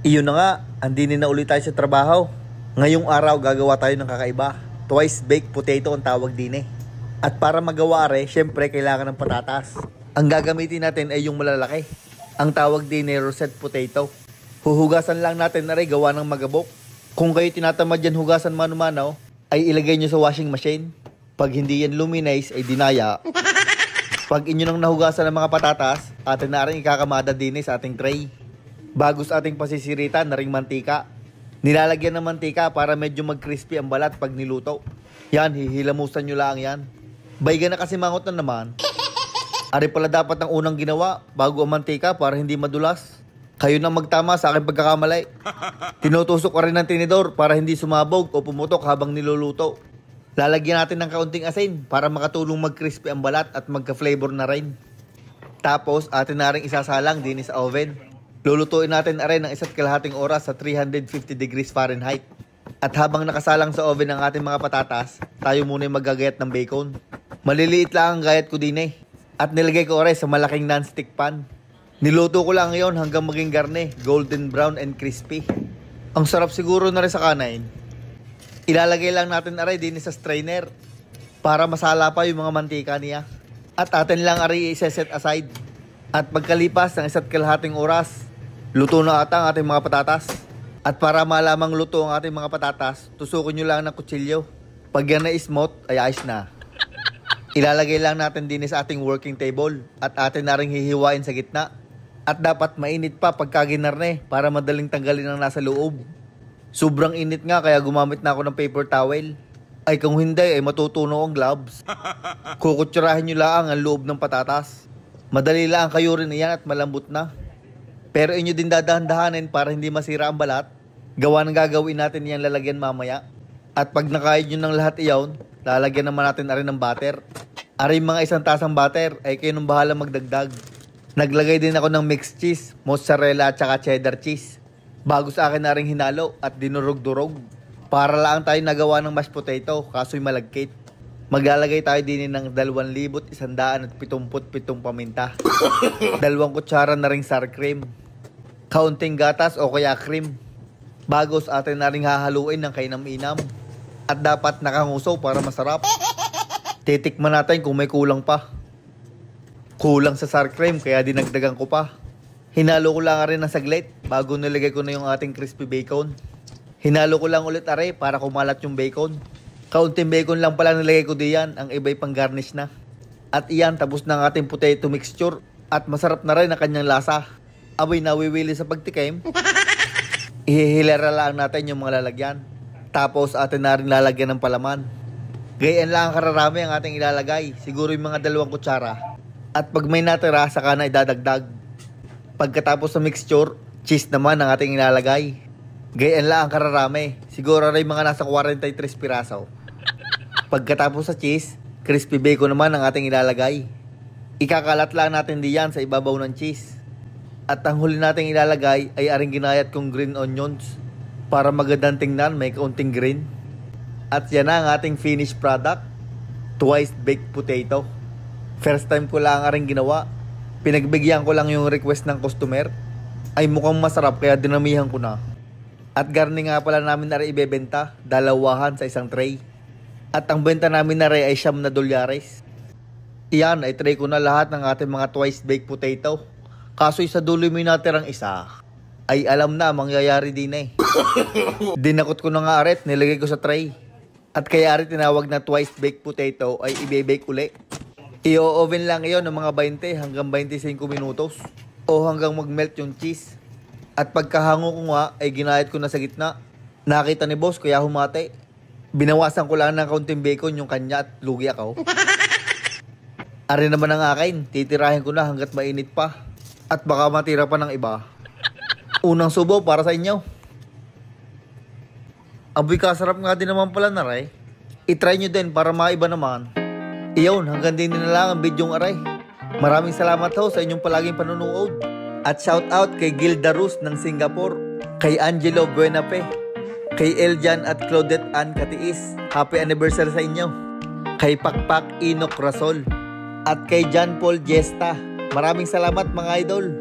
Iyon na nga, andinin na ulit tayo sa trabaho. Ngayong araw gagawa tayo ng kakaiba. Twice baked potato ang tawag din eh. At para magawa syempre kailangan ng patatas. Ang gagamitin natin ay yung malalaki. Ang tawag din ay rosette potato. Huhugasan lang natin gawa ng magabok. Kung kayo tinatamad yan hugasan mano-mano, ay ilagay nyo sa washing machine. Pag hindi yan luminays ay dinaya. Pag inyo nang nahugasan ng mga patatas, atin na rin ikakamada din sa ating tray. Bago sa ating pasisiritan na ring mantika. Nilalagyan ng mantika para medyo mag-crispy ang balat pag niluto. Yan, hihilamusan nyo lang yan. Bayga na kasi mangot na naman. Ari pala dapat ang unang ginawa bago ang mantika para hindi madulas. Kayo nang magtama sa aking pagkakamali. Tinutusok ko rin ng tinidor para hindi sumabog o pumutok habang niluluto. Lalagyan natin ng kaunting asin para makatulong mag-crispy ang balat at magka-flavor na rin. Tapos atin na rin isasalang din sa oven. Lulutuin natin rin ng 1.5 oras sa 350 degrees Fahrenheit. At habang nakasalang sa oven ang ating mga patatas, tayo muna magagayat ng bacon. Maliliit lang ang gayat ko din eh. At nilagay ko rin sa malaking non-stick pan. Niluto ko lang yon hanggang maging garne, golden brown and crispy. Ang sarap siguro na rin sa kanain. Ilalagay lang natin rin din sa strainer para masala pa yung mga mantika niya. At atin lang rin i-set aside. At pagkalipas ng 1.5 oras, luto na ata ang ating mga patatas. At para malamang luto ang ating mga patatas, tusukin nyo lang ng kutsilyo. Pag yan na smooth, ay ayos na. Ilalagay lang natin din sa ating working table at atin na rin hihiwain sa gitna. At dapat mainit pa pagka ginarne para madaling tanggalin ang nasa loob. Sobrang init nga kaya gumamit na ako ng paper towel. Ay kung hindi ay matutunaw ang gloves. Kukutsurahin nyo lang ang loob ng patatas. Madali lang kayo rin yan at malambot na. Pero inyo din dadahan-dahanin para hindi masira ang balat. Gawa ng gagawin natin yan lalagyan mamaya. At pag nakain nyo ng lahat iyon, lalagyan naman natin rin ng butter. Aring mga 1 tasang butter ay kayo nang bahala magdagdag. Naglagay din ako ng mixed cheese, mozzarella at saka cheddar cheese. Bago sa akin na rin hinalo at dinurog-durog. Para lang tayo nagawa ng mashed potato kaso'y malagkit. Maglalagay tayo din ng 2,177 paminta. 2 kutsara na ring sour cream. Kaunting gatas o kaya cream. Bago sa atin na ring hahaluin ng kainam-inam. At dapat nakanguso para masarap. Titikman natin kung may kulang pa. Kulang sa sour cream kaya dinagdagan ko pa. Hinalo ko lang rin ng saglit bago nilagay ko na yung ating crispy bacon. Hinalo ko lang ulit para kumalat yung bacon. Kaunting bacon lang pala nilagay ko diyan, ang iba'y pang garnish na. At iyan, tapos na ang ating potato mixture. At masarap na rin ang kanyang lasa. Aboy nawiwili sa pagtikim. Ihihilera lang natin yung mga lalagyan. Tapos atin na rin lalagyan ng palaman. Gayaan lang ang kararami ang ating ilalagay. Siguro yung mga 2 kutsara. At pag may natira, saka na idadagdag. Pagkatapos sa mixture, cheese naman ang ating ilalagay. Gayaan lang ang kararami. Siguro rin mga nasa 43 piraso. Pagkatapos sa cheese, crispy bacon naman ang ating ilalagay. Ikakalat lang natin diyan sa ibabaw ng cheese. At ang huli nating ilalagay ay aring ginayat kong green onions. Para magandang tingnan, may kaunting green. At yan na ang ating finished product. Twice baked potato. First time ko lang aring ginawa. Pinagbigyan ko lang yung request ng customer. Ay mukhang masarap kaya dinamihan ko na. At garni nga pala namin na rin ibebenta, 2 sa isang tray. At ang benta namin na rin ay $9. Iyan ay tray ko na lahat ng ating mga twice baked potato. Kaso sa dulo may natirang isa. Ay alam na mangyayari din eh. Dinakot ko na nga aret, nilagay ko sa tray. At kaya aret tinawag na twice baked potato ay ibe-bake uli. I-oven lang iyon ng mga 20 hanggang 25 minutos. O hanggang mag-melt yung cheese. At pagkahango ko nga ay ginayat ko na sa gitna. Nakita ni boss kaya humate. Binawasan ko lang ng kaunting bacon yung kanya at lugi ako. Ari naman ang akin, titirahin ko na hanggat mainit pa. At baka matira pa ng iba. Unang subo para sa inyo. Aboy kasarap nga din naman pala na ray. I-try nyo din para maiba naman. Iyon, hanggang din na lang ang bidyong aray. Maraming salamat ho sa inyong palaging panunood. At shout out kay Gilda Rus ng Singapore, kay Angelo Buenape, kay Eljan at Claudette Ann Katiis. Happy anniversary sa inyo. Kay Pakpak Enoch Rasol at kay John Paul Gesta. Maraming salamat mga idol.